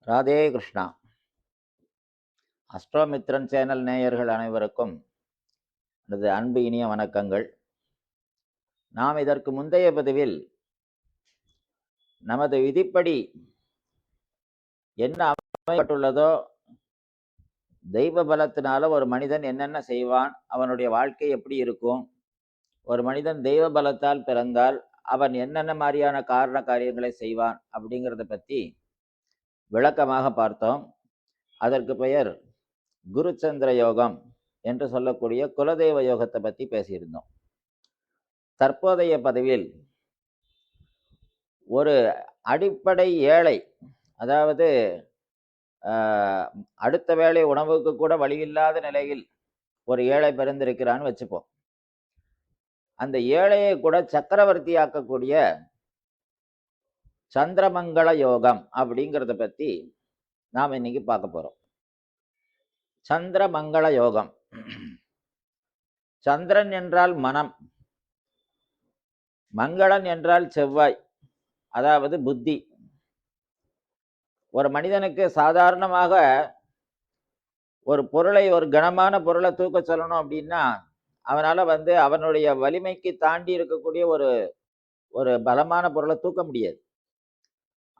Radhe Krishna. அஸ்ட்ரோமித்ரன் channel நேயர்கள் அனைவருக்கும் எனது அன்பு இனிய வணக்கங்கள். நாம் இதற்கு முந்தைய பதிவில் நமது விதிப்படி என்ன அமைக்கப்பட்டுள்ளதோ, தெய்வ பலத்தினால ஒரு மனிதன் என்னென்ன செய்வான், அவனுடைய வாழ்க்கை எப்படி இருக்கும், ஒரு மனிதன் தெய்வ பலத்தால் பிறந்தால் அவன் என்னென்ன மாதிரியான காரண காரியங்களை செய்வான் அப்படிங்கிறத பற்றி விளக்கமாக பார்த்தோம். அதற்கு பெயர் குருச்சந்திர யோகம் என்று சொல்லக்கூடிய குலதெய்வ யோகத்தை பற்றி பேசியிருந்தோம். தற்போதைய பதிவில் ஒரு அடிப்படை ஏழை, அதாவது அடுத்த வேளை உணவுக்கு கூட வழியில்லாத நிலையில் ஒரு ஏழை பிறந்திருக்கிறான்னு வச்சுப்போம். அந்த ஏழையை கூட சக்கரவர்த்தி ஆக்கக்கூடிய சந்திரமங்கள யோகம் அப்படிங்கிறத பற்றி நாம் இன்னைக்கு பார்க்க போறோம். சந்திரமங்கள யோகம். சந்திரன் என்றால் மனம், மங்களன் என்றால் செவ்வாய், அதாவது புத்தி. ஒரு மனிதனுக்கு சாதாரணமாக ஒரு பொருளை, ஒரு கனமான பொருளை தூக்க சொல்லணும் அப்படின்னா அவனால் அவனுடைய வலிமைக்கு தாண்டி இருக்கக்கூடிய ஒரு பலமான பொருளை தூக்க முடியாது.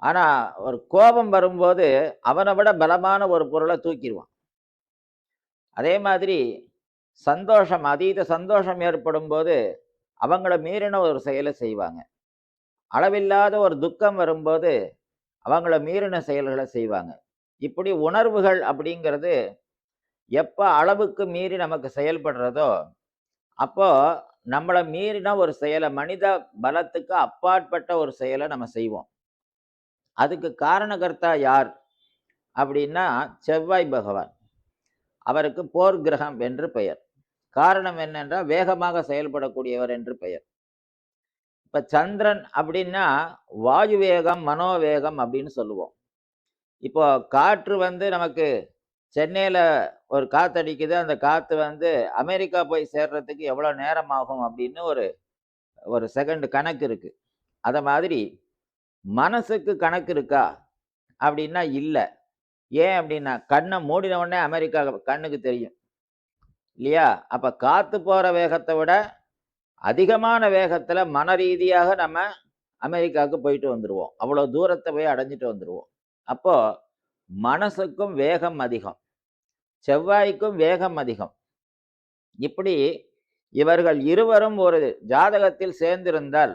ஆனால் ஒரு கோபம் வரும்போது அவனை விட பலமான ஒரு பொருளை தூக்கிடுவான். அதே மாதிரி சந்தோஷம், அதீத சந்தோஷம் ஏற்படும் போது அவங்கள மீறின ஒரு செயலை செய்வாங்க. அளவில்லாத ஒரு துக்கம் வரும்போது அவங்கள மீறின செயல்களை செய்வாங்க. இப்படி உணர்வுகள் அப்படிங்கிறது எப்போ அளவுக்கு மீறி நமக்கு செயல்படுறதோ அப்போ நம்மளை மீறின ஒரு செயலை, மனித பலத்துக்கு அப்பாற்பட்ட ஒரு செயலை நம்ம செய்வோம். அதுக்கு காரணகர்த்தா யார் அப்படின்னா செவ்வாய் பகவான். அவருக்கு போர் கிரகம் என்று பெயர். காரணம் என்னென்றால் வேகமாக செயல்படக்கூடியவர் என்று பெயர். இப்போ சந்திரன் அப்படின்னா வாயு வேகம், மனோவேகம் அப்படின்னு சொல்லுவோம். இப்போ காற்று நமக்கு சென்னையில் ஒரு காற்று அடிக்குது, அந்த காற்று அமெரிக்கா போய் சேர்றதுக்கு எவ்வளோ நேரம் ஆகும் அப்படின்னு ஒரு செகண்ட் கணக்கு இருக்கு. அதை மாதிரி மனசுக்கு கணக்கு இருக்கா அப்படின்னா இல்லை. ஏன் அப்படின்னா கண்ணை மூடின உடனே அமெரிக்கா கண்ணுக்கு தெரியும் இல்லையா? அப்போ காற்று போகிற வேகத்தை விட அதிகமான வேகத்தில் மன ரீதியாக நம்ம அமெரிக்காவுக்கு போயிட்டு வந்துடுவோம். அவ்வளோ தூரத்தை போய் அடைஞ்சிட்டு வந்துடுவோம். அப்போ மனசுக்கும் வேகம் அதிகம், செவ்வாய்க்கும் வேகம் அதிகம். இப்படி இவர்கள் இருவரும் ஒரு ஜாதகத்தில் சேர்ந்திருந்தால்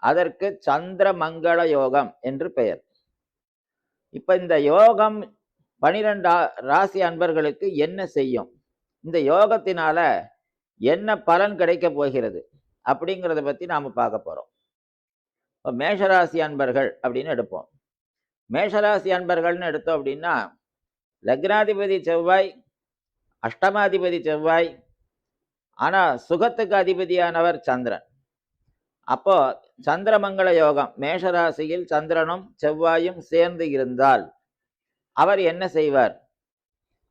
அதற்கு சந்திரமங்கள யோகம் என்று பெயர். இப்ப இந்த யோகம் 12 ராசி அன்பர்களுக்கு என்ன செய்யும், இந்த யோகத்தினால என்ன பலன் கிடைக்க போகிறது அப்படிங்கிறத பத்தி நாம பார்க்க போறோம். இப்போ மேஷராசி அன்பர்கள் அப்படின்னு எடுப்போம். மேஷராசி அன்பர்கள்னு எடுத்தோம் அப்படின்னா லக்னாதிபதி செவ்வாய், அஷ்டமாதிபதி செவ்வாய், ஆனா சுகத்துக்கு அதிபதியானவர் சந்திரன். அப்போ சந்திரமங்கள யோகம் மேஷராசியில் சந்திரனும் செவ்வாயும் சேர்ந்து இருந்தால் அவர் என்ன செய்வார்,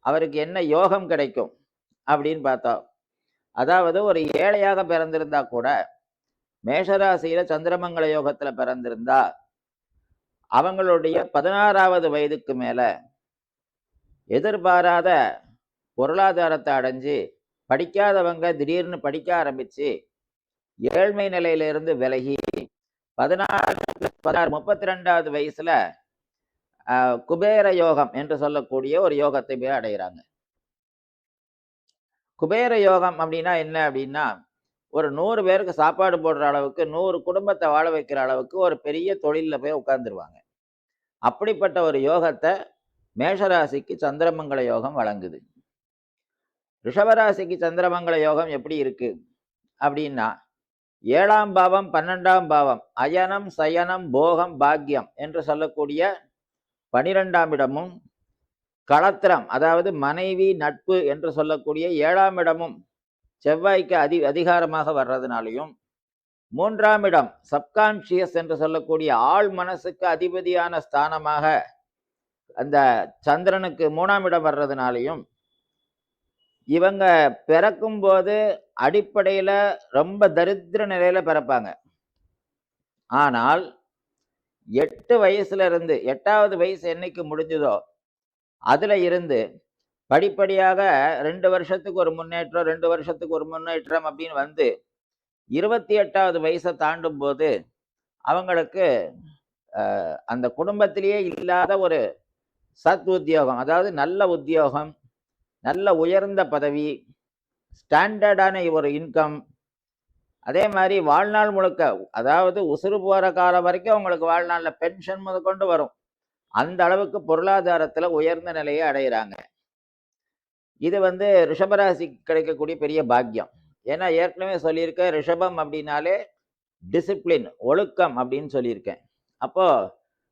அவருக்கு என்ன யோகம் கிடைக்கும் அப்படின்னு பார்த்தோம். அதாவது ஒரு ஏழையாக பிறந்திருந்தா கூட மேஷராசியில சந்திரமங்கள யோகத்துல பிறந்திருந்தா அவங்களுடைய 16வது வயதுக்கு மேல எதிர்பாராத பொருளாதாரத்தை அடைஞ்சு படிக்காதவங்க திடீர்னு படிக்க ஆரம்பிச்சு ஏழ்மை நிலையிலிருந்து விலகி 32வது வயசுல குபேர யோகம் என்று சொல்லக்கூடிய ஒரு யோகத்தை போய் அடைகிறாங்க. குபேர யோகம் அப்படின்னா என்ன அப்படின்னா ஒரு 100 பேருக்கு சாப்பாடு போடுற அளவுக்கு, 100 குடும்பத்தை வாழ வைக்கிற அளவுக்கு ஒரு பெரிய தொழிலில் போய் உட்கார்ந்துருவாங்க. அப்படிப்பட்ட ஒரு யோகத்தை மேஷராசிக்கு சந்திரமங்கள யோகம் வழங்குது. ரிஷபராசிக்கு சந்திரமங்கள யோகம் எப்படி இருக்கு அப்படின்னா 7ஆம் பாவம் 12ஆம் பாவம் அயனம் சயனம் போகம் பாக்கியம் என்று சொல்லக்கூடிய 12ஆம் இடமும், களத்திரம் அதாவது மனைவி நட்பு என்று சொல்லக்கூடிய 7ஆம் இடமும் செவ்வாய்க்கு அதிகாரமாக வர்றதுனாலையும், 3ஆம் இடம் சப்கான்ஷியஸ் என்று சொல்லக்கூடிய ஆள் மனசுக்கு அதிபதியான ஸ்தானமாக அந்த சந்திரனுக்கு 3ஆம் இடம் வர்றதுனாலையும் இவங்க பிறக்கும்போது அடிப்படையில ரொம்ப தரித்திர நிலையில பிறப்பாங்க. ஆனால் 8 வயசுல இருந்து 8வது வயசு என்னைக்கு முடிஞ்சதோ அதுல இருந்து படிப்படியாக 2 வருஷத்துக்கு ஒரு முன்னேற்றம் 2 வருஷத்துக்கு ஒரு முன்னேற்றம் அப்படின்னு வந்து 28வது வயசை தாண்டும் போது அவங்களுக்கு அந்த குடும்பத்திலேயே இல்லாத ஒரு சத் உத்தியோகம், அதாவது நல்ல உத்தியோகம், நல்ல உயர்ந்த பதவி, ஸ்டாண்டர்டான ஒரு இன்கம், அதே மாதிரி வாழ்நாள் முழுக்க, அதாவது உசுறு போற காலம் வரைக்கும் அவங்களுக்கு வாழ்நாளில் பென்ஷன் முதற்கொண்டு வரும். அந்த அளவுக்கு பொருளாதாரத்துல உயர்ந்த நிலையை அடையிறாங்க. இது வந்து ரிஷபராசிக்கு கிடைக்கக்கூடிய பெரிய பாக்கியம். ஏன்னா ஏற்கனவே சொல்லியிருக்கேன், ரிஷபம் அப்படின்னாலே டிசிப்ளின், ஒழுக்கம் அப்படின்னு சொல்லியிருக்கேன். அப்போ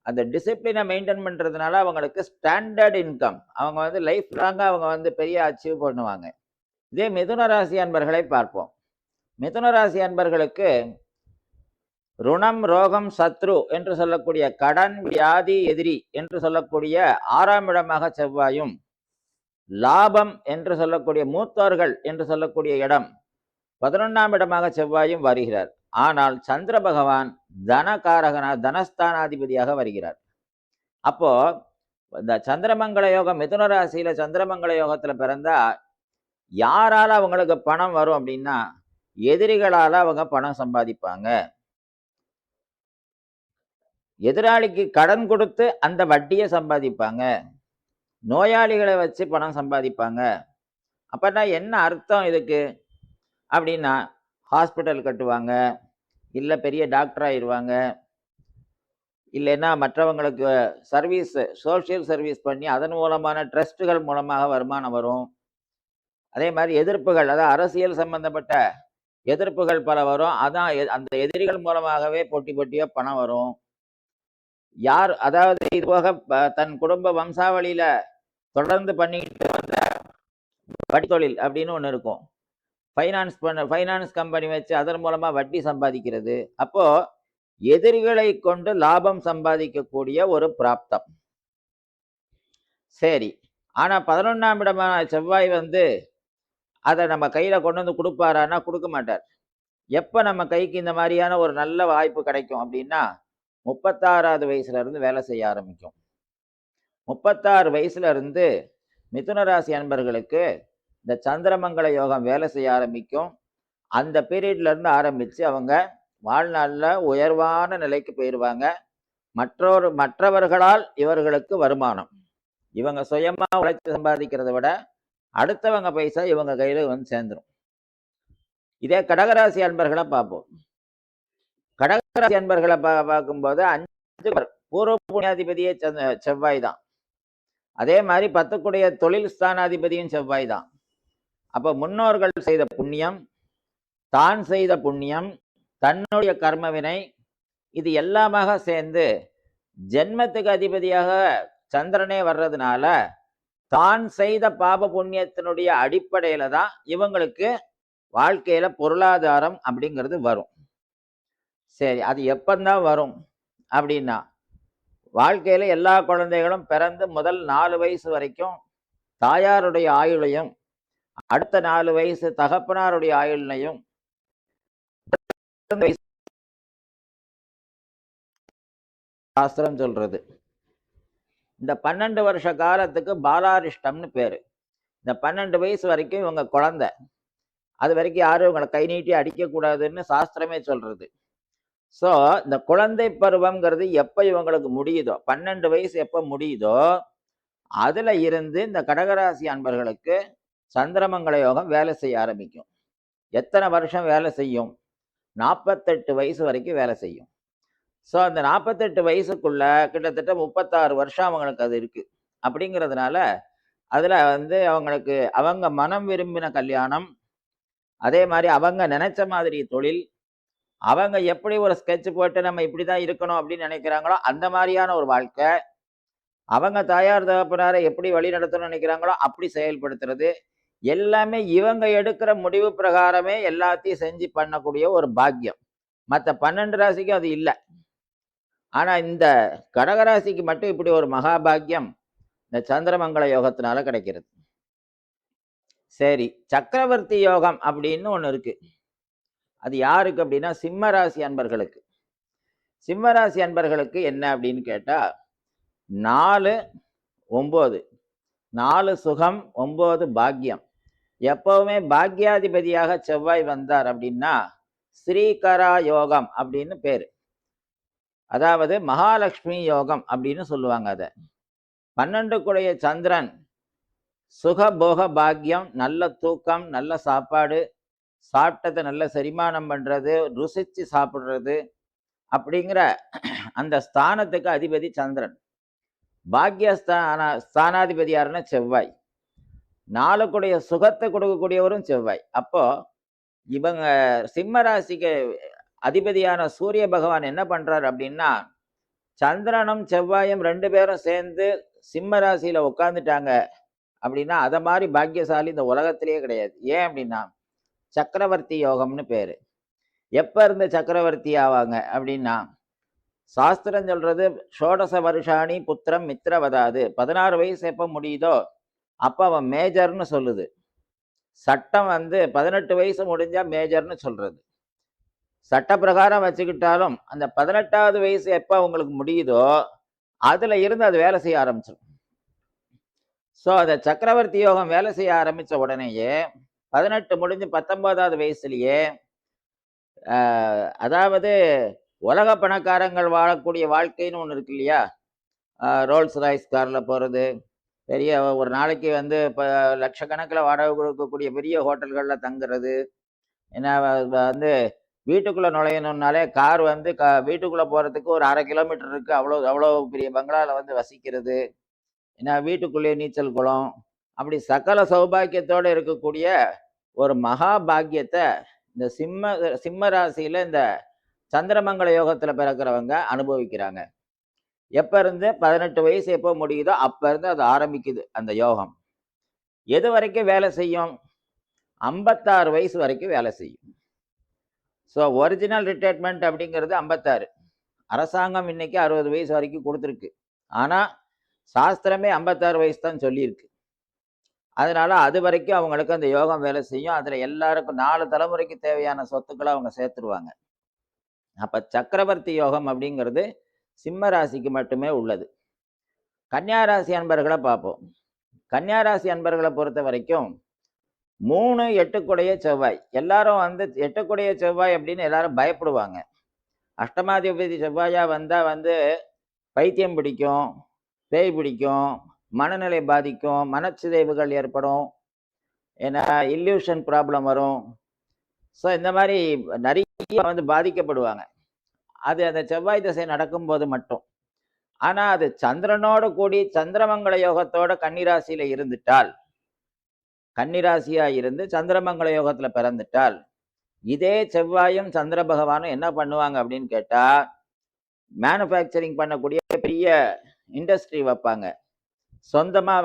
அந்த டிசிப்ளினை மெயின்டைன் பண்றதுனால அவங்களுக்கு ஸ்டாண்டர்ட் இன்கம், அவங்க வந்து லைஃப் லாங்கா அவங்க வந்து பெரிய அச்சீவ் பண்ணுவாங்க. இதே மிதுன ராசி அன்பர்களை பார்ப்போம். மிதுன ராசி அன்பர்களுக்கு ருணம், ரோகம், சத்ரு என்று சொல்லக்கூடிய கடன், வியாதி, எதிரி என்று சொல்லக்கூடிய 6ஆம் இடமாக செவ்வாயும், லாபம் என்று சொல்லக்கூடிய மூத்தோர்கள் என்று சொல்லக்கூடிய இடம் 11ஆம் இடமாக செவ்வாயும் வருகிறார். ஆனால் சந்திர பகவான் தனகாரகனா, தனஸ்தானாதிபதியாக வருகிறார். அப்போ இந்த சந்திரமங்கல யோகம், மிதுன ராசியில சந்திரமங்கல யோகத்துல பிறந்தா யாரால அவங்களுக்கு பணம் வரும் அப்படின்னா, எதிரிகளால அவங்க பணம் சம்பாதிப்பாங்க. எதிராளிக்கு கடன் கொடுத்து அந்த வட்டியை சம்பாதிப்பாங்க. நோயாளிகளை வச்சு பணம் சம்பாதிப்பாங்க. அப்பனா என்ன அர்த்தம் இதுக்கு அப்படின்னா, ஹாஸ்பிட்டல் கட்டுவாங்க, இல்லை பெரிய டாக்டர் ஆயிடுவாங்க, இல்லைன்னா மற்றவங்களுக்கு சர்வீஸ், சோசியல் சர்வீஸ் பண்ணி அதன் மூலமான ட்ரஸ்ட்டுகள் மூலமாக வருமானம் வரும். அதே மாதிரி எதிர்ப்புகள், அதாவது அரசியல் சம்பந்தப்பட்ட எதிர்ப்புகள் பல வரும். அதான் அந்த எதிரிகள் மூலமாகவே போட்டி போட்டியாக பணம் வரும். யார், அதாவது இது போக தன் குடும்ப வம்சாவளியில தொடர்ந்து பண்ணிக்கிட்டு வந்த வட்டி தொழில் அப்படின்னு ஒன்று இருக்கும். ஃபைனான்ஸ் கம்பெனி வச்சு அதன் மூலமா வட்டி சம்பாதிக்கிறது. அப்போ எதிரிகளை கொண்டு லாபம் சம்பாதிக்கக்கூடிய ஒரு பிராப்தம். சரி, ஆனா 11ஆம் இடமான செவ்வாய் வந்து அதை நம்ம கையில கொண்டு வந்து கொடுப்பாரான்னா கொடுக்க மாட்டார். எப்ப நம்ம கைக்கு இந்த மாதிரியான ஒரு நல்ல வாய்ப்பு கிடைக்கும் அப்படின்னா, 36வது வயசுல இருந்து வேலை செய்ய ஆரம்பிக்கும். 36 வயசுல இருந்து மிதுன ராசி அன்பர்களுக்கு இந்த சந்திரமங்கல யோகம் வேலை செய்ய ஆரம்பிக்கும். அந்த பீரியட்ல இருந்து ஆரம்பிச்சு அவங்க வாழ்நாளில் உயர்வான நிலைக்கு போயிடுவாங்க. மற்றவர்களால் இவர்களுக்கு வருமானம். இவங்க சுயமா உழைத்து சம்பாதிக்கிறத விட அடுத்தவங்க பைசா இவங்க கையில வந்து சேர்ந்துடும். இதே கடகராசி அன்பர்களை பார்ப்போம். கடகராசி அன்பர்களை பார்க்கும்போது 5 பூர்வ புண்ணியாதிபதியே செவ்வாய் தான். அதே மாதிரி 10க்குடைய தொழில் ஸ்தானாதிபதியும் செவ்வாய் தான். அப்ப முன்னோர்கள் செய்த புண்ணியம், தான் செய்த புண்ணியம், தன்னுடைய கர்மவினை, இது எல்லாமாக சேர்ந்து ஜென்மத்துக்கு அதிபதியாக சந்திரனே வர்றதுனால தான் செய்த பாப புண்ணியத்தினுடைய அடிப்படையில தான் இவங்களுக்கு வாழ்க்கையில பொருளாதாரம் அப்படிங்கிறது வரும். சரி, அது எப்பந்தான் வரும் அப்படின்னா, வாழ்க்கையில எல்லா குழந்தைகளும் பிறந்து முதல் 4 வயசு வரைக்கும் தாயாருடைய ஆயுளையும், அடுத்த 4 வயசு தகப்பனாருடைய ஆயுளையும் சாஸ்திரம் சொல்றது. இந்த 12 வருஷ காலத்துக்கு பாலாரிஷ்டம்னு பேரு. இந்த 12 வயசு வரைக்கும் இவங்க குழந்தை. அது வரைக்கும் யாரும் இவங்களை கை நீட்டி அடிக்கக்கூடாதுன்னு சாஸ்திரமே சொல்றது. ஸோ இந்த குழந்தை பருவம்ங்கிறது எப்போ இவங்களுக்கு முடியுதோ, 12 வயசு எப்போ முடியுதோ அதுல இருந்து இந்த கடகராசி அன்பர்களுக்கு சந்திரமங்கல யோகம் வேலை செய்ய ஆரம்பிக்கும். எத்தனை வருஷம் வேலை செய்யும்? 48 வயசு வரைக்கும் வேலை செய்யும். ஸோ அந்த 48 வயசுக்குள்ள கிட்டத்தட்ட 36 வருஷம் அவங்களுக்கு அது இருக்கு. அப்படிங்கிறதுனால அதுல வந்து அவங்களுக்கு அவங்க மனம் விரும்பின கல்யாணம், அதே மாதிரி அவங்க நினைச்ச மாதிரி தொழில், அவங்க எப்படி ஒரு ஸ்கெட்ச் போட்டு நம்ம இப்படிதான் இருக்கணும் அப்படின்னு நினைக்கிறாங்களோ அந்த மாதிரியான ஒரு வாழ்க்கை, அவங்க தாயார் தகப்பனாரை எப்படி வழி நடத்தணும்னு நினைக்கிறாங்களோ அப்படி செயல்படுத்துறது, எல்லாமே இவங்க எடுக்கிற முடிவு பிரகாரமே எல்லாத்தையும் செஞ்சு பண்ணக்கூடிய ஒரு பாக்கியம். மற்ற 12 ராசிக்கும் அது இல்லை. ஆனா இந்த கடகராசிக்கு மட்டும் இப்படி ஒரு மகாபாக்கியம் இந்த சந்திரமங்கல யோகத்தினால கிடைக்கிறது. சரி, சக்கரவர்த்தி யோகம் அப்படின்னு ஒண்ணு இருக்கு. அது யாருக்கு அப்படின்னா சிம்ம ராசி அன்பர்களுக்கு. சிம்ம ராசி அன்பர்களுக்கு என்ன அப்படின்னு கேட்டா 4, 9 4 சுகம் 9 பாக்கியம். எப்பவுமே பாக்யாதிபதியாக செவ்வாய் வந்தார் அப்படின்னா ஸ்ரீகரா யோகம் அப்படின்னு பேரு. அதாவது மகாலட்சுமி யோகம் அப்படின்னு சொல்லுவாங்க. அத 12 கூடைய சந்திரன் சுகபோக பாக்கியம், நல்ல தூக்கம், நல்ல சாப்பாடு, சாப்பிட்டதை நல்ல செரிமானம் பண்றது, ருசிச்சு சாப்பிடுறது அப்படிங்கிற அந்த ஸ்தானத்துக்கு அதிபதி சந்திரன். ஸ்தானாதிபதி யாருன்னா செவ்வாய். 4 கூடைய சுகத்தை கொடுக்கக்கூடியவரும் செவ்வாய். அப்போ இவங்க சிம்ம ராசிக்கு அதிபதியான சூரிய பகவான் என்ன பண்றாரு அப்படின்னா சந்திரனும் செவ்வாயும் 2 பேரும் சேர்ந்து சிம்ம ராசியில உட்கார்ந்துட்டாங்க அப்படின்னா அதை மாதிரி பாக்கியசாலி இந்த உலகத்திலேயே கிடையாது. ஏன் அப்படின்னா சக்கரவர்த்தி யோகம்னு பேரு. எப்ப இருந்து சக்கரவர்த்தி ஆவாங்க அப்படின்னா சாஸ்திரம் சொல்றது ஷோடச வருஷாணி புத்திரம் மித்திரவதாது. 16 வயசு எப்ப முடியுதோ அப்ப அவன் மேஜர்னு சொல்லுது. சட்டம் 18 வயசு முடிஞ்சா மேஜர்னு சொல்றது. சட்ட பிரகாரம் வச்சுக்கிட்டாலும் அந்த 18வது வயசு எப்ப உங்களுக்கு முடியுதோ அதுல இருந்து அது வேலை செய்ய ஆரம்பிச்சிடும். ஸோ அந்த சக்கரவர்த்தி யோகம் வேலை செய்ய ஆரம்பிச்ச உடனேயே 18 முடிஞ்சு 19வது வயசுலயே அதாவது உலக பணக்காரங்கள் வாழக்கூடிய வாழ்க்கைன்னு ஒன்று இருக்கு இல்லையா? ரோல்ஸ் ராய்ஸ் காரில் போகிறது, பெரிய ஒரு நாளைக்கு இப்போ லட்சக்கணக்கில் வாடகை கொடுக்கக்கூடிய பெரிய ஹோட்டல்களில் தங்குறது. ஏன்னா வீட்டுக்குள்ளே நுழையணுன்னாலே கார் வீட்டுக்குள்ளே போகிறதுக்கு ஒரு 1/2 கிலோமீட்டர் இருக்குது. அவ்வளோ பெரிய பங்களாவில் வசிக்கிறது. ஏன்னா வீட்டுக்குள்ளேயே நீச்சல் குளம், அப்படி சகல சௌபாக்கியத்தோடு இருக்கக்கூடிய ஒரு மகா பாக்கியத்தை இந்த சிம்ம ராசியில இந்த சந்திரமங்கல யோகத்துல பிறக்கிறவங்க அனுபவிக்கிறாங்க. எப்ப இருந்து 18 வயசு எப்போ முடியுதோ அப்ப இருந்து அது ஆரம்பிக்குது அந்த யோகம். எது வரைக்கும் வேலை செய்யும்? 56 வயசு வரைக்கும் வேலை செய்யும். ஸோ ஒரிஜினல் ரிட்டையர்மெண்ட் அப்படிங்கிறது 56. அரசாங்கம் இன்னைக்கு 60 வயசு வரைக்கும் கொடுத்துருக்கு. ஆனா சாஸ்திரமே 56 வயசு தான் சொல்லியிருக்கு. அதனால அது வரைக்கும் அவங்களுக்கு அந்த யோகம் வேலை செய்யும். அதுல எல்லாருக்கும் 4 தலைமுறைக்கு தேவையான சொத்துக்களை அவங்க சேர்த்துருவாங்க. அப்ப சக்கரவர்த்தி யோகம் அப்படிங்கிறது சிம்ம ராசிக்கு மட்டுமே உள்ளது. கன்னியா ராசி அன்பர்களை பார்ப்போம். கன்னியா ராசி அன்பர்களை பொறுத்த வரைக்கும் 3 8 கூடைய செவ்வாய். எல்லாரும் 8 கூடைய செவ்வாய் அப்படின்னு எல்லாரும் பயப்படுவாங்க. அஷ்டமாதிபதி செவ்வாயா வந்தா பைத்தியம் பிடிக்கும், பேய் பிடிக்கும், மனநிலை பாதிக்கும், மனச்சிதைவுகள் ஏற்படும், ஏன்னா இல்யூஷன் ப்ராப்ளம் வரும். ஸோ இந்த மாதிரி நிறைய பாதிக்கப்படுவாங்க. அது அந்த செவ்வாய் திசை நடக்கும்போது மட்டும். ஆனா அது சந்திரனோடு கூடி சந்திரமங்கல யோகத்தோட கன்னிராசியில இருந்துட்டால், கன்னிராசியா இருந்து சந்திரமங்கல யோகத்துல பிறந்துட்டால், இதே செவ்வாயும் சந்திர பகவானும் என்ன பண்ணுவாங்க அப்படின்னு கேட்டா மேனுஃபேக்சரிங் பண்ணக்கூடிய பெரிய இண்டஸ்ட்ரி வைப்பாங்க. சொந்தமா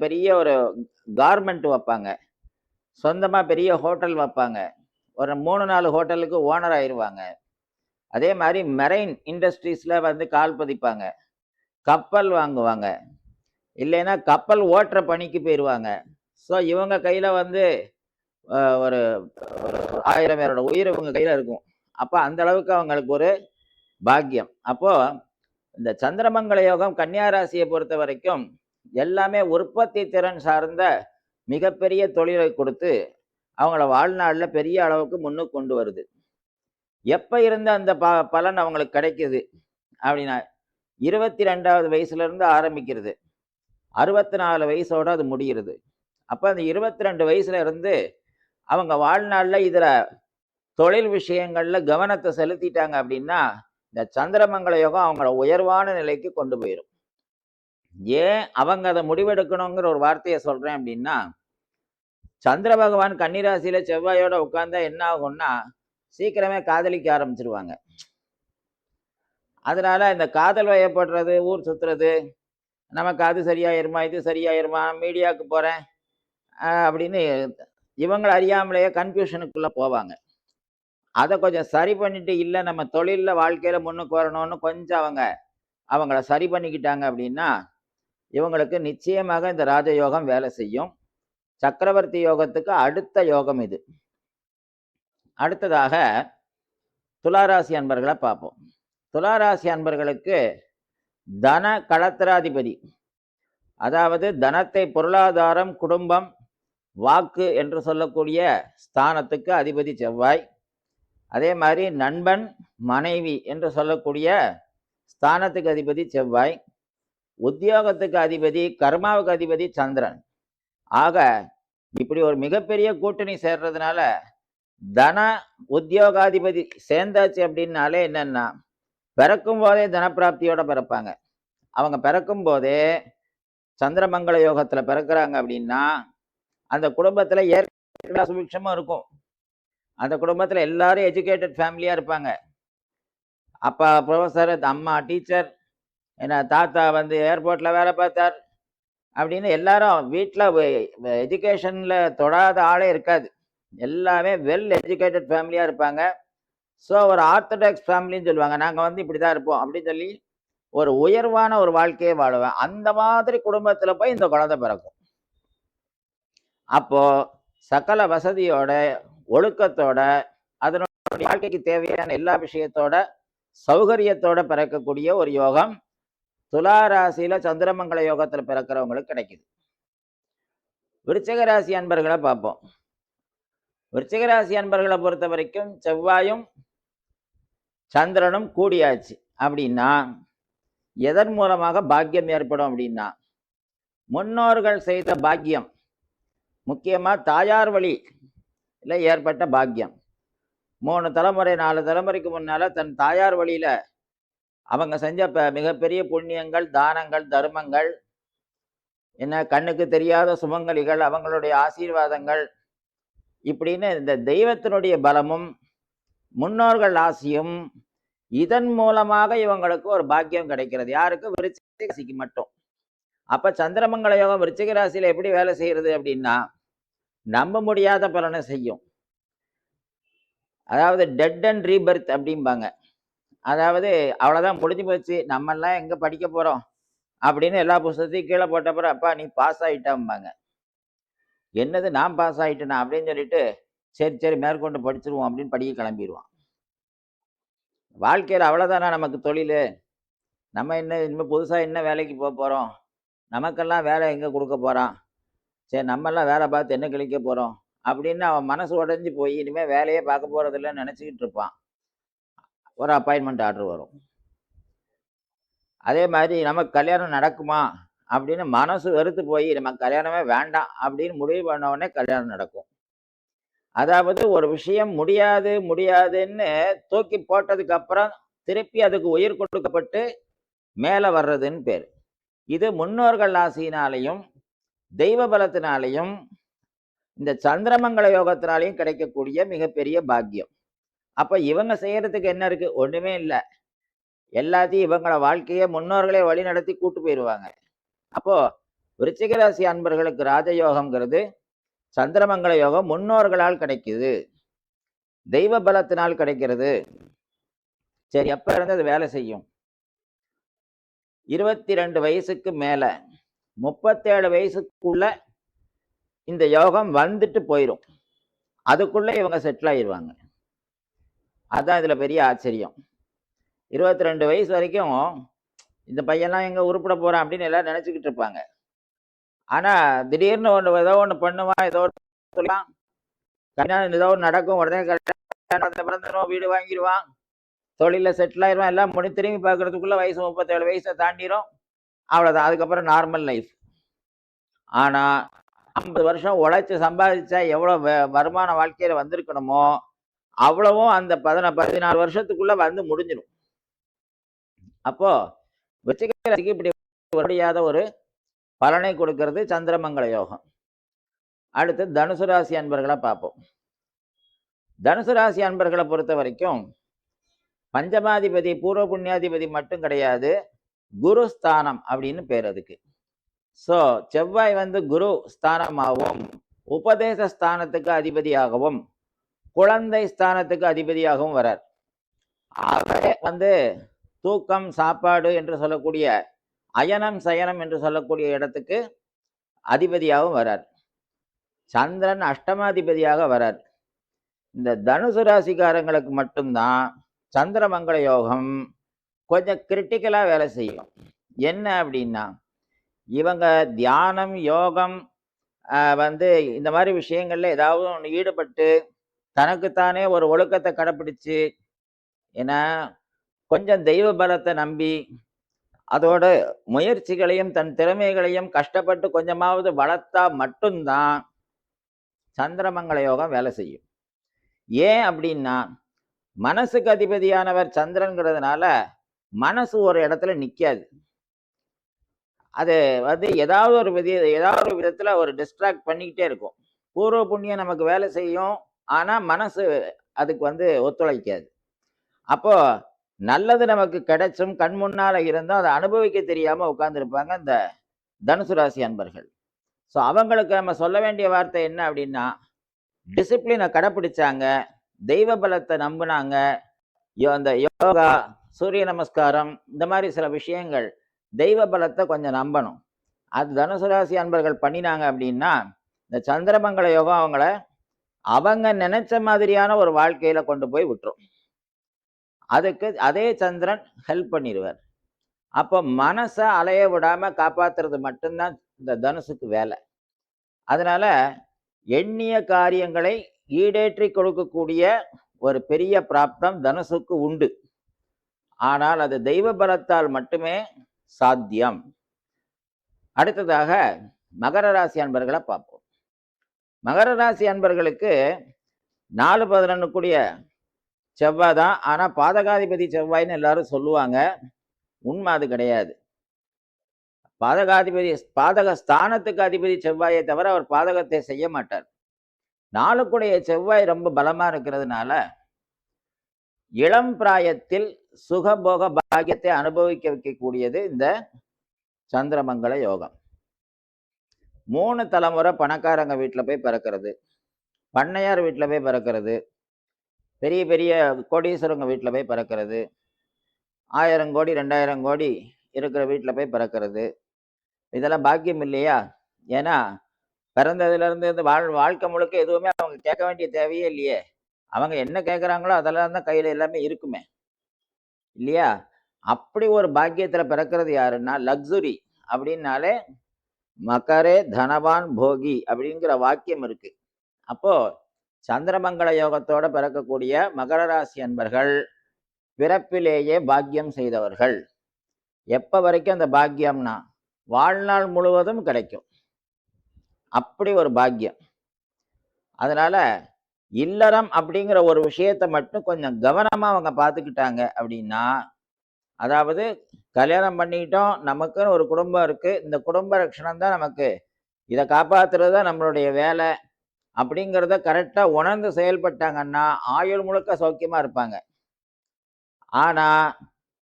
பெரிய ஒரு கார்மெண்ட் வைப்பாங்க. சொந்தமா பெரிய ஹோட்டல் வைப்பாங்க. ஒரு 3-4 ஹோட்டலுக்கு ஓனர் ஆயிடுவாங்க. அதே மாதிரி மெரைன் இண்டஸ்ட்ரீஸ்ல கால் பதிப்பாங்க. கப்பல் வாங்குவாங்க. இல்லைன்னா கப்பல் ஓட்டுற பணிக்கு போயிடுவாங்க. ஸோ இவங்க கையில ஒரு 1000 பேரோட உயிர் இவங்க கையில இருக்கும். அப்ப அந்த அளவுக்கு அவங்களுக்கு ஒரு பாக்கியம். அப்போ இந்த சந்திரமங்கல யோகம் கன்னியா ராசியை பொறுத்த வரைக்கும் எல்லாமே உற்பத்தி திறன் சார்ந்த மிகப்பெரிய தொழிலை கொடுத்து அவங்கள வாழ்நாள்ல பெரிய அளவுக்கு முன்னுக்கு கொண்டு வருது. எப்ப இருந்து அந்த பலன் அவங்களுக்கு கிடைக்குது அப்படின்னா 22வது வயசுல இருந்து ஆரம்பிக்கிறது, 64 வயசோட அது முடிகிறது. அப்ப அந்த 22 வயசுல இருந்து அவங்க வாழ்நாள்ல இதுல தொழில் விஷயங்கள்ல கவனத்தை செலுத்திட்டாங்க அப்படின்னா இந்த சந்திரமங்கல யோகம் அவங்கள உயர்வான நிலைக்கு கொண்டு போயிடும். ஏன் அவங்க அதை முடிவெடுக்கணுங்கிற ஒரு வார்த்தையை சொல்றேன் அப்படின்னா, சந்திர பகவான் கன்னிராசியில செவ்வாயோட உட்கார்ந்தா என்ன ஆகும்னா சீக்கிரமே காதலிக்க ஆரம்பிச்சிருவாங்க. அதனால இந்த காதல் வயப்படுறது, ஊர் சுத்துறது, நமக்கு அது சரியாயிருமா, இது சரியாயிருமா, மீடியாவுக்கு போறேன் அப்படின்னு இவங்களை அறியாமலேயே கன்ஃபியூஷனுக்குள்ள போவாங்க. அதை கொஞ்சம் சரி பண்ணிட்டு இல்லை நம்ம தொழிலில் வாழ்க்கையில முன்னுக்கு வரணும்னு கொஞ்சம் அவங்கள சரி பண்ணிக்கிட்டாங்க அப்படின்னா இவங்களுக்கு நிச்சயமாக இந்த ராஜயோகம் வேலை செய்யும். சக்கரவர்த்தி யோகத்துக்கு அடுத்த யோகம் இது. அடுத்ததாக துளாராசி அன்பர்களை பார்ப்போம். துளாராசி அன்பர்களுக்கு தன களத்திராதிபதி, அதாவது தனத்தை, பொருளாதாரம், குடும்பம், வாக்கு என்று சொல்லக்கூடிய ஸ்தானத்துக்கு அதிபதி செவ்வாய். அதே மாதிரி நண்பன், மனைவி என்று சொல்லக்கூடிய ஸ்தானத்துக்கு அதிபதி செவ்வாய். உத்தியோகத்துக்கு அதிபதி, கர்மாவுக்கு அதிபதி சந்திரன். ஆக இப்படி ஒரு மிகப்பெரிய கூட்டணி சேர்றதுனால தன உத்தியோகாதிபதி சேர்ந்தாச்சு அப்படின்னாலே என்னன்னா, பிறக்கும் போதே தனப்பிராப்தியோட பிறப்பாங்க. அவங்க பிறக்கும் போதே சந்திரமங்கல யோகத்துல பிறக்கிறாங்க அப்படின்னா அந்த குடும்பத்துல ஏற்கனவே சுபிக்ஷமும் இருக்கும். அந்த குடும்பத்துல எல்லாரும் எஜுகேட்டட் ஃபேமிலியா இருப்பாங்க. அப்பா ப்ரொஃபஸர், அம்மா டீச்சர், என்ன தாத்தா வந்து ஏர்போர்ட்ல வேலை பார்த்தார் அப்படின்னு எல்லாரும் வீட்டில் எஜுகேஷன்ல தொடாத ஆளே இருக்காது. எல்லாமே வெல் எஜுகேட்டட் ஃபேமிலியா இருப்பாங்க. ஸோ ஒரு ஆர்த்தடாக்ஸ் ஃபேமிலின்னு சொல்லுவாங்க. நாங்கள் வந்து இப்படி தான் இருப்போம் அப்படின்னு சொல்லி ஒரு உயர்வான ஒரு வாழ்க்கையை வாழுவேன். அந்த மாதிரி குடும்பத்தில் போய் இந்த குழந்தை பிறக்கும். அப்போ சகல வசதியோட, ஒழுக்கத்தோட, அதனுடைய வாழ்க்கைக்கு தேவையான எல்லா விஷயத்தோட, சௌகரியத்தோட பிறக்கக்கூடிய ஒரு யோகம் துளாராசியில சந்திரமங்கல யோகத்துல பிறக்கிறவங்களுக்கு கிடைக்குது. விருச்சிக ராசி அன்பர்களை பார்ப்போம். விருச்சிக ராசி அன்பர்களை பொறுத்த வரைக்கும் செவ்வாயும் சந்திரனும் கூடியாச்சு அப்படின்னா எதன் மூலமாக பாக்கியம் ஏற்படும் அப்படின்னா, முன்னோர்கள் செய்த பாக்கியம், முக்கியமா தாயார் வழி இல்லை ஏற்பட்ட பாக்கியம். 3 தலைமுறை 4 தலைமுறைக்கு முன்னால தன் தாயார் வழியில அவங்க செஞ்ச மிகப்பெரிய புண்ணியங்கள், தானங்கள், தர்மங்கள், என்ன கண்ணுக்கு தெரியாத சுமங்கலிகள், அவங்களுடைய ஆசீர்வாதங்கள், இப்படின்னு இந்த தெய்வத்தினுடைய பலமும் முன்னோர்கள் ஆசியும் இதன் மூலமாக இவங்களுக்கு ஒரு பாக்கியம் கிடைக்கிறது. யாருக்கு? விருச்சிக ராசிக்கு மட்டும். அப்ப சந்திரமங்கல யோகம் விருச்சிக ராசியில எப்படி வேலை செய்யறது அப்படின்னா, நம்ப முடியாத பலனை செய்யும். அதாவது டெட் அண்ட் ரீபர்த் அப்படிம்பாங்க. அதாவது அவ்வளோதான், முடிஞ்சு போச்சு, நம்மெல்லாம் எங்கே படிக்க போகிறோம் அப்படின்னு எல்லா புஸ்தகத்தையும் கீழே போட்டப்பறம், அப்பா நீ பாஸ் ஆகிட்டாம்பாங்க. என்னது நான் பாஸ் ஆகிட்டேனா அப்படின்னு சொல்லிட்டு சரி சரி மேற்கொண்டு படிச்சிருவோம் அப்படின்னு படிக்க கிளம்பிடுவான். வாழ்க்கையில் அவ்வளோதானா நமக்கு தொழில்? நம்ம என்ன இனிமேல் புதுசாக என்ன வேலைக்கு போக போகிறோம்? நமக்கெல்லாம் வேலை எங்கே கொடுக்க போகிறான்? சரி நம்மெல்லாம் வேலை பார்த்து என்ன கிழிக்க போகிறோம் அப்படின்னு அவன் மனசு உடஞ்சி போய் இனிமேல் வேலையே பார்க்க போகிறதில்லன்னு நினச்சிக்கிட்டு இருப்பான். ஒரு அப்பாயின்மெண்ட் ஆர்டர் வரும். அதே மாதிரி நமக்கு கல்யாணம் நடக்குமா அப்படின்னு மனசு வெறுத்து போய் நமக்கு கல்யாணமே வேண்டாம் அப்படின்னு முடிவு பண்ண உடனே கல்யாணம் நடக்கும். அதாவது ஒரு விஷயம் முடியாது முடியாதுன்னு தூக்கி போட்டதுக்கு அப்புறம் திருப்பி அதுக்கு உயிர் கொடுக்கப்பட்டு மேலே வர்றதுன்னு பேர். இது முன்னோர்கள் ஆசையினாலையும் தெய்வ பலத்தினாலையும் இந்த சந்திரமங்கல யோகத்தினாலையும் கிடைக்கக்கூடிய மிகப்பெரிய பாக்கியம். அப்ப இவங்க செய்யறதுக்கு என்ன இருக்கு? ஒண்ணுமே இல்லை. எல்லாத்தையும் இவங்கள வாழ்க்கையை முன்னோர்களே வழி நடத்தி கூட்டு போயிடுவாங்க. அப்போ விருச்சிக ராசி அன்பர்களுக்கு ராஜயோகம்ங்கிறது சந்திரமங்கல யோகம் முன்னோர்களால் கிடைக்குது, தெய்வ பலத்தினால் கிடைக்கிறது. சரி, எப்ப இருந்து அது வேலை செய்யும்? 22 வயசுக்கு மேல 37 வயசுக்குள்ள இந்த யோகம் வந்துட்டு போயிடும். அதுக்குள்ள இவங்க செட்டில் ஆயிடுவாங்க. அதான் இதுல பெரிய ஆச்சரியம். 22 வயசு வரைக்கும் இந்த பையன்லாம் எங்க உருப்பிட போறான் அப்படின்னு எல்லாரும் நினைச்சுக்கிட்டு இருப்பாங்க. ஆனா திடீர்னு ஏதோ ஒண்ணு பண்ணுவான், ஏதோ சொல்லலாம், கல்யாணம் ஏதோ ஒன்று நடக்கும், உடனே பிறந்துடும், வீடு வாங்கிடுவான், தொழில செட்டில் ஆயிடுவான். எல்லாம் முடி திரும்பி பார்க்கறதுக்குள்ள வயசு 37 வயசை தாண்டிடும். அவ்வளோதான், அதுக்கப்புறம் நார்மல் லைஃப். ஆனா 50 வருஷம் உழைச்சு சம்பாதிச்சா எவ்வளோ வருமான வாழ்க்கையில வந்திருக்கணுமோ அவ்வளவும் அந்த 14 வருஷத்துக்குள்ள வந்து முடிஞ்சிடும். அப்போ விருச்சிக ராசிக்கு இப்படி முடியாத ஒரு பலனை கொடுக்கிறது சந்திரமங்கல யோகம். அடுத்து தனுசு ராசி அன்பர்களை பார்ப்போம். தனுசு ராசி அன்பர்களை பொறுத்த வரைக்கும் பஞ்சமாதிபதி, பூர்வ புண்ணியாதிபதி மட்டும் கிடையாது, குரு ஸ்தானம் அப்படின்னு பேர் அதுக்கு. ஸோ செவ்வாய் வந்து குரு ஸ்தானமாகவும், உபதேச ஸ்தானத்துக்கு அதிபதியாகவும், குழந்தை ஸ்தானத்துக்கு அதிபதியாகவும் வரார். ஆகவே வந்து தூக்கம், சாப்பாடு என்று சொல்லக்கூடிய அயனம் சயனம் என்று சொல்லக்கூடிய இடத்துக்கு அதிபதியாகவும் வரார். சந்திரன் அஷ்டமாதிபதியாக வரார். இந்த தனுசு ராசிக்காரங்களுக்கு மட்டும்தான் சந்திரமங்கள யோகம் கொஞ்சம் கிரிட்டிக்கலா வேலை செய்யும். என்ன அப்படின்னா, இவங்க தியானம், யோகம் வந்து இந்த மாதிரி விஷயங்கள்ல ஏதாவது ஒன்று ஈடுபட்டு தனக்குத்தானே ஒரு ஒழுக்கத்தை கடைப்பிடிச்சு, ஏன்னா கொஞ்சம் தெய்வ பலத்தை நம்பி அதோட முயற்சிகளையும் தன் திறமைகளையும் கஷ்டப்பட்டு கொஞ்சமாவது வளர்த்தா மட்டும்தான் சந்திரமங்கள யோகம் வேலை செய்யும். ஏன் அப்படின்னா, மனசுக்கு அதிபதியானவர் சந்திரன்கிறதுனால மனசு ஒரு இடத்துல நிக்காது. அது வந்து ஏதாவது ஒரு விதத்துல ஒரு டிஸ்ட்ராக்ட் பண்ணிக்கிட்டே இருக்கும். பூர்வ புண்ணியம் நமக்கு வேலை செய்யும், ஆனா மனசு அதுக்கு வந்து ஒத்துழைக்காது. அப்போ நல்லது நமக்கு கிடைச்சும் கண் முன்னால இருந்தும் அதை அனுபவிக்க தெரியாம உட்கார்ந்துருப்பாங்க இந்த தனுசு ராசி அன்பர்கள். ஸோ அவங்களுக்கு நம்ம சொல்ல வேண்டிய வார்த்தை என்ன அப்படின்னா, டிசிப்ளினை கடைப்பிடிச்சாங்க, தெய்வ பலத்தை நம்பினாங்க, அந்த யோகா, சூரிய நமஸ்காரம், இந்த மாதிரி சில விஷயங்கள், தெய்வ பலத்தை கொஞ்சம் நம்பணும். அது தனுசு ராசி அன்பர்கள் பண்ணினாங்க அப்படின்னா, இந்த சந்திரமங்கள யோகம் அவங்க நினைச்ச மாதிரியான ஒரு வாழ்க்கையில கொண்டு போய் விட்டுரும். அதுக்கு அதே சந்திரன் ஹெல்ப் பண்ணிடுவார். அப்போ மனசை அலைய விடாம காப்பாத்துறது மட்டும்தான் இந்த தனுசுக்கு வேலை. அதனால எண்ணிய காரியங்களை ஈடேற்றி கொடுக்கக்கூடிய ஒரு பெரிய பிராப்தம் தனுசுக்கு உண்டு. ஆனால் அது தெய்வ பலத்தால் மட்டுமே சாத்தியம். அடுத்ததாக மகர ராசி அன்பர்களை பார்ப்போம். மகர ராசி அன்பர்களுக்கு 4-11 கூடிய செவ்வாய் தான். ஆனா பாதகாதிபதி செவ்வாய்ன்னு எல்லாரும் சொல்லுவாங்க. உண்மை அது கிடையாது. பாதக ஸ்தானத்துக்கு அதிபதி செவ்வாயை தவிர அவர் பாதகத்தை செய்ய மாட்டார். 4 செவ்வாய் ரொம்ப பலமா இருக்கிறதுனால இளம் பிராயத்தில் சுகபோக பாக்கியத்தை அனுபவிக்க வைக்கக்கூடியது இந்த சந்திரமங்கள யோகம். 3 தலைமுறை பணக்காரங்க வீட்டில் போய் பிறக்கிறது, பண்ணையார் வீட்டில் போய் பிறக்கிறது, பெரிய பெரிய கோடீஸ்வரங்க வீட்டில் போய் பிறக்கிறது, 1000 கோடி 2000 கோடி இருக்கிற வீட்டில் போய் பிறக்கிறது, இதெல்லாம் பாக்கியம் இல்லையா? ஏன்னா பிறந்ததுலேருந்து இந்த வாழ்க்கை முழுக்க எதுவுமே அவங்க கேட்க வேண்டிய தேவையே இல்லையே. அவங்க என்ன கேட்குறாங்களோ அதெல்லாம் தான் கையில் எல்லாமே இருக்குமே இல்லையா? அப்படி ஒரு பாக்கியத்தில் பிறக்கிறது யாருன்னா, லக்ஸுரி அப்படின்னாலே மக்கரே தனவான் போகி அப்படிங்கிற வாக்கியம் இருக்கு. அப்போ சந்திரமங்கள யோகத்தோட பிறக்கக்கூடிய மகர ராசி அன்பர்கள் பிறப்பிலேயே பாக்கியம் செய்தவர்கள். எப்போ வரைக்கும் அந்த பாக்கியம்னா வாழ்நாள் முழுவதும் கிடைக்கும். அப்படி ஒரு பாக்கியம். அதனால இல்லறம் அப்படிங்கிற ஒரு விஷயத்தை மட்டும் கொஞ்சம் கவனமா அவங்க பார்த்துக்கிட்டாங்க அப்படின்னா, அதாவது கல்யாணம் பண்ணிக்கிட்டோம், நமக்குன்னு ஒரு குடும்பம் இருக்கு, இந்த குடும்ப ரட்சணம் தான் நமக்கு, இதை காப்பாத்துறது தான் நம்மளுடைய வேலை அப்படிங்கிறத கரெக்டா உணர்ந்து செயல்பட்டாங்கன்னா ஆயுள் முழுக்க சௌக்கியமா இருப்பாங்க. ஆனா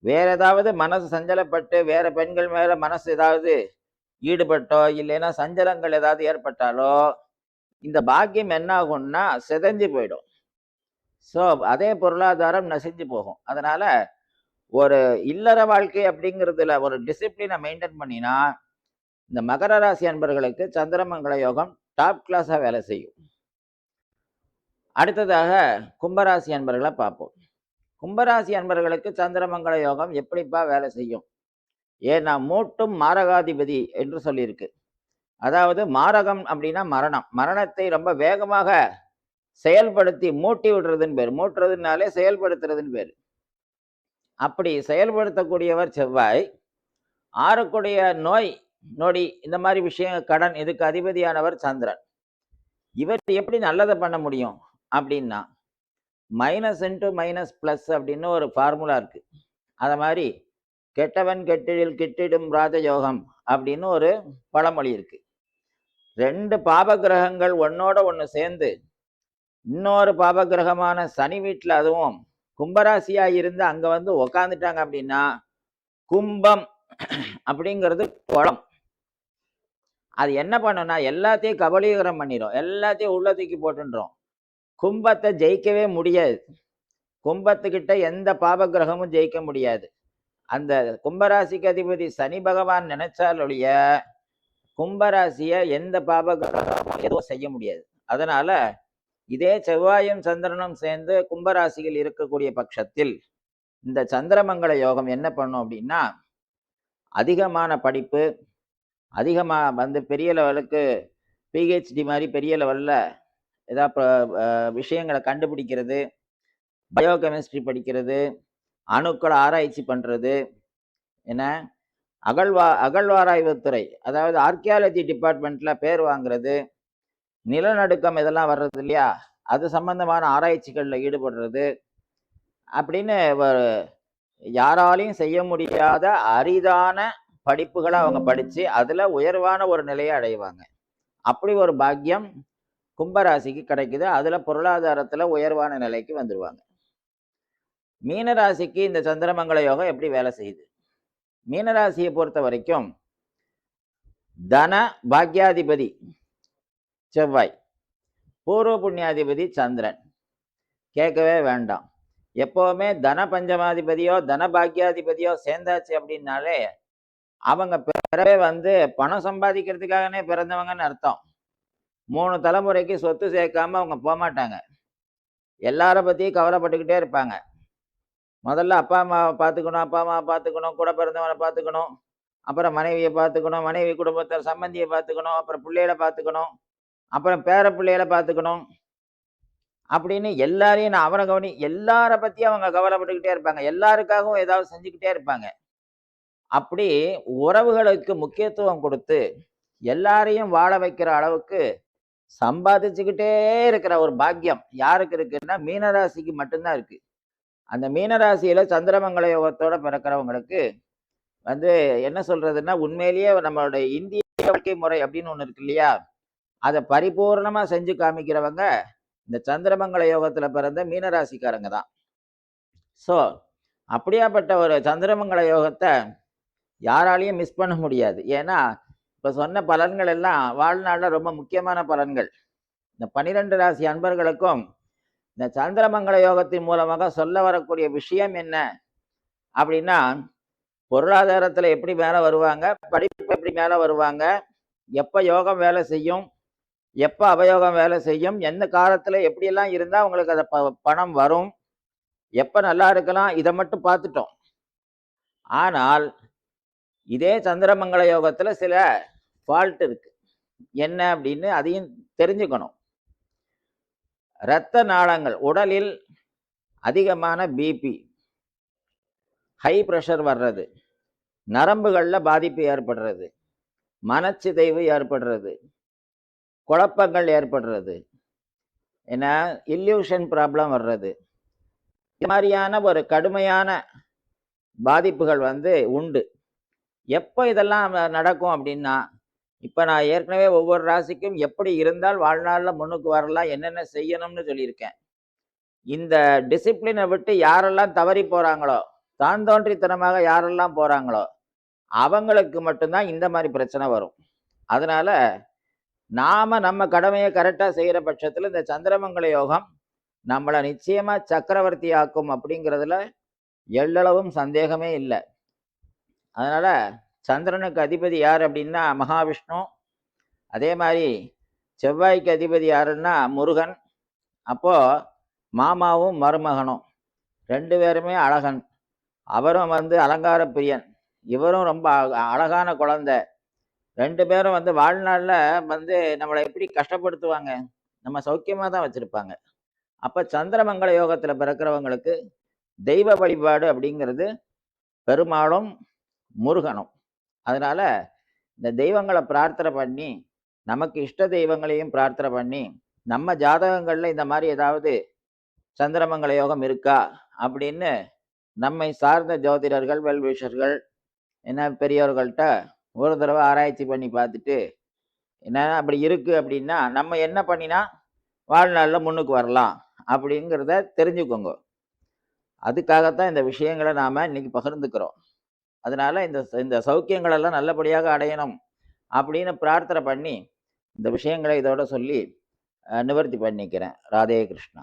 வேற ஏதாவது மனசு சஞ்சலப்பட்டு வேற பெண்கள் மேல மனசு ஏதாவது ஈடுபட்டோ இல்லைன்னா சஞ்சலங்கள் ஏதாவது ஏற்பட்டாலோ இந்த பாக்கியம் என்ன ஆகும்னா சிதைஞ்சு போயிடும். ஸோ அதே பொருளாதாரம் நசிஞ்சு போகும். அதனால ஒரு இல்லற வாழ்க்கை அப்படிங்கிறதுல ஒரு டிசிப்ளினை மெயின்டைன் பண்ணினா இந்த மகர ராசி அன்பர்களுக்கு சந்திரமங்கள யோகம் டாப் கிளாஸாக வேலை செய்யும். அடுத்ததாக கும்பராசி அன்பர்களை பார்ப்போம். கும்பராசி அன்பர்களுக்கு சந்திரமங்கள யோகம் எப்படிப்பா வேலை செய்யும்? ஏன்னா மூட்டும் மாரகாதிபதி என்று சொல்லியிருக்கு. அதாவது மாரகம் அப்படின்னா மரணம். மரணத்தை ரொம்ப வேகமாக செயல்படுத்தி மூட்டி விடுறதுன்னு பேர். மூட்டுறதுனாலே செயல்படுத்துறதுன்னு பேர். அப்படி செயல்படுத்தக்கூடியவர் செவ்வாய். 6 நோய் நொடி இந்த மாதிரி விஷயம், கடன், இதுக்கு அதிபதியானவர் சந்திரன். இவர் எப்படி நல்லதை பண்ண முடியும் அப்படின்னா, மைனஸ் இன்ட்டு மைனஸ் பிளஸ் அப்படின்னு ஒரு ஃபார்முலா இருக்கு. அதை மாதிரி கெட்டவன் கெட்டிடில் கிட்டிடும் ராஜயோகம் அப்படின்னு ஒரு பழமொழி இருக்கு. 2 பாப கிரகங்கள் ஒன்னோட ஒன்று சேர்ந்து இன்னொரு பாப கிரகமான சனி வீட்டில், அதுவும் கும்பராசியா இருந்து அங்க வந்து உக்காந்துட்டாங்க அப்படின்னா, கும்பம் அப்படிங்கிறது குளம். அது என்ன பண்ணுன்னா எல்லாத்தையும் கபலீகரம் பண்ணிடும், எல்லாத்தையும் உள்ள தூக்கி போட்டுன்றோம். கும்பத்தை ஜெயிக்கவே முடியாது. கும்பத்துக்கிட்ட எந்த பாப கிரகமும் ஜெயிக்க முடியாது. அந்த கும்பராசிக்கு அதிபதி சனி பகவான் நினைச்சாலொழிய கும்பராசியை எந்த பாபகிரகமும் எதுவும் செய்ய முடியாது. அதனால இதே செவ்வாயும் சந்திரனும் சேர்ந்து கும்பராசியில் இருக்கக்கூடிய பட்சத்தில் இந்த சந்திரமங்கல யோகம் என்ன பண்ணும் அப்படின்னா, அதிகமான படிப்பு, அதிகமாக வந்து பெரிய லெவலுக்கு பிஹெச்டி மாதிரி பெரிய லெவலில் ஏதாவது விஷயங்களை கண்டுபிடிக்கிறது, பயோகெமிஸ்ட்ரி படிக்கிறது, அணுக்களை ஆராய்ச்சி பண்ணுறது, என்ன அகழ்வாராய்வுத்துறை, அதாவது ஆர்கியாலஜி டிபார்ட்மெண்ட்டில் பேர் வாங்குறது, நிலநடுக்கம் இதெல்லாம் வர்றது இல்லையா, அது சம்பந்தமான ஆராய்ச்சிகளில் ஈடுபடுறது அப்படின்னு யாராலையும் செய்ய முடியாத அரிதான படிப்புகளை அவங்க படித்து அதில் உயர்வான ஒரு நிலையை அடைவாங்க. அப்படி ஒரு பாக்கியம் கும்பராசிக்கு கிடைக்குது. அதில் பொருளாதாரத்தில் உயர்வான நிலைக்கு வந்துடுவாங்க. மீனராசிக்கு இந்த சந்திரமங்கல யோகம் எப்படி வேலை செய்யுது? மீனராசியை பொறுத்த வரைக்கும் தன பாக்யாதிபதி செவ்வாய், பூர்வ புண்ணியாதிபதி சந்திரன், கேட்கவே வேண்டாம். எப்போவுமே தன பஞ்சமாதிபதியோ தன பாக்யாதிபதியோ சேர்ந்தாச்சு அப்படின்னாலே அவங்க பிறவே வந்து பணம் சம்பாதிக்கிறதுக்காகனே பிறந்தவங்கன்னு அர்த்தம். 3 தலைமுறைக்கு சொத்து சேர்க்காம அவங்க போகமாட்டாங்க. எல்லார பற்றியும் கவலைப்பட்டுக்கிட்டே இருப்பாங்க. முதல்ல அப்பா அம்மாவை பார்த்துக்கணும், கூட பிறந்தவனை பார்த்துக்கணும், அப்புறம் மனைவியை பார்த்துக்கணும், மனைவி குடும்பத்தை சம்பந்தியை பார்த்துக்கணும், அப்புறம் பிள்ளைகளை பார்த்துக்கணும், அப்புறம் பேர பிள்ளைகளை பார்த்துக்கணும் அப்படின்னு எல்லாரையும் நான் அவனை கவனி எல்லாரை பற்றியும் அவங்க கவலைப்பட்டுக்கிட்டே இருப்பாங்க. எல்லாருக்காகவும் ஏதாவது செஞ்சுக்கிட்டே இருப்பாங்க. அப்படி உறவுகளுக்கு முக்கியத்துவம் கொடுத்து எல்லாரையும் வாழ வைக்கிற அளவுக்கு சம்பாதிச்சுக்கிட்டே இருக்கிற ஒரு பாக்கியம் யாருக்கு இருக்குன்னா மீனராசிக்கு மட்டும்தான் இருக்கு. அந்த மீனராசியில சந்திரமங்கல யோகத்தோட பிறக்கிறவங்களுக்கு வந்து என்ன சொல்றதுன்னா, உண்மையிலேயே நம்மளுடைய இந்திய வாழ்க்கை முறை அப்படின்னு ஒன்று இருக்கு இல்லையா, அதை பரிபூர்ணமா செஞ்சு காமிக்கிறவங்க இந்த சந்திரமங்கல யோகத்துல பிறந்த மீனராசிக்காரங்க தான். ஸோ அப்படியாப்பட்ட ஒரு சந்திரமங்கல யோகத்தை யாராலையும் மிஸ் பண்ண முடியாது. ஏன்னா இப்போ சொன்ன பலன்கள் எல்லாம் வாழ்நாளில் ரொம்ப முக்கியமான பலன்கள். இந்த 12 ராசி அன்பர்களுக்கும் இந்த சந்திரமங்கல யோகத்தின் மூலமாக சொல்ல வரக்கூடிய விஷயம் என்ன அப்படின்னா, பொருளாதாரத்தில் எப்படி மேலே வருவாங்க, படிப்பு எப்படி மேலே வருவாங்க, எப்போ யோகம் வேலை செய்யும், எப்போ அபயோகம் வேலை செய்யும், எந்த காலத்தில் எப்படியெல்லாம் இருந்தால் அவங்களுக்கு அதை பணம் வரும், எப்போ நல்லா இருக்கலாம், இதை மட்டும் பார்த்துட்டோம். ஆனால் இதே சந்திரமங்கல யோகத்தில் சில ஃபால்ட் இருக்கு. என்ன அப்படின்னு அதையும் தெரிஞ்சுக்கணும். இரத்த நாளங்கள், உடலில் அதிகமான பிபி, ஹை ப்ரெஷர் வர்றது, நரம்புகளில் பாதிப்பு ஏற்படுறது, மனச்சிதைவு ஏற்படுறது, குழப்பங்கள் ஏற்படுறது, என்ன இல்யூஷன் ப்ராப்ளம் வர்றது, இது மாதிரியான ஒரு கடுமையான பாதிப்புகள் வந்து உண்டு. எப்போ இதெல்லாம் நடக்கும் அப்படின்னா, இப்போ நான் ஏற்கனவே ஒவ்வொரு ராசிக்கும் எப்படி இருந்தால் வாழ்நாளில் முன்னுக்கு வரலாம், என்னென்ன செய்யணும்னு சொல்லியிருக்கேன். இந்த டிசிப்ளினை விட்டு யாரெல்லாம் தவறி போகிறாங்களோ, தான் தோன்றித்தனமாக யாரெல்லாம் போகிறாங்களோ அவங்களுக்கு மட்டும்தான் இந்த மாதிரி பிரச்சனை வரும். அதனால நாம நம்ம கடமையை கரெக்டாக செய்கிற பட்சத்தில் இந்த சந்திரமங்கல யோகம் நம்மளை நிச்சயமாக சக்கரவர்த்தி ஆக்கும் அப்படிங்கிறதுல எள்ளளவும் சந்தேகமே இல்லை. அதனால சந்திரனுக்கு அதிபதி யார் அப்படின்னா மகாவிஷ்ணு, அதே மாதிரி செவ்வாய்க்கு அதிபதி யாருன்னா முருகன். அப்போ மாமாவும் மருமகனும் 2 பேருமே அழகன். அவரும் வந்து அலங்கார பிரியன், இவரும் ரொம்ப அழகான குழந்தை. 2 பேரும் வந்து வாழ்நாளில் வந்து நம்மளை எப்படி கஷ்டப்படுத்துவாங்க, நம்ம சௌக்கியமாக தான் வச்சுருப்பாங்க. அப்போ சந்திரமங்கல யோகத்தில் பிறக்கிறவங்களுக்கு தெய்வ வழிபாடு அப்படிங்கிறது பெருமாளும் முருகனும். அதனால இந்த தெய்வங்களை பிரார்த்தனை பண்ணி, நமக்கு இஷ்ட தெய்வங்களையும் பிரார்த்தனை பண்ணி, நம்ம ஜாதகங்களில் இந்த மாதிரி ஏதாவது சந்திரமங்கல யோகம் இருக்கா அப்படின்னு நம்மை சார்ந்த ஜோதிடர்கள், வெல்விஷர்கள், என்ன பெரியவர்கள்ட்ட ஒரு தடவை ஆராய்ச்சி பண்ணி பார்த்துட்டு, என்ன அப்படி இருக்குது அப்படின்னா நம்ம என்ன பண்ணினா வாழ்நாளில் முன்னுக்கு வரலாம் அப்படிங்கிறத தெரிஞ்சுக்கோங்க. அதுக்காகத்தான் இந்த விஷயங்களை நாம் இன்னைக்கு பகிர்ந்துக்கிறோம். அதனால இந்த சௌக்கியங்களெல்லாம் நல்லபடியாக அடையணும் அப்படின்னு பிரார்த்தனை பண்ணி இந்த விஷயங்களை இதோட சொல்லி நிவர்த்தி பண்ணிக்கிறேன். ராதே கிருஷ்ணா.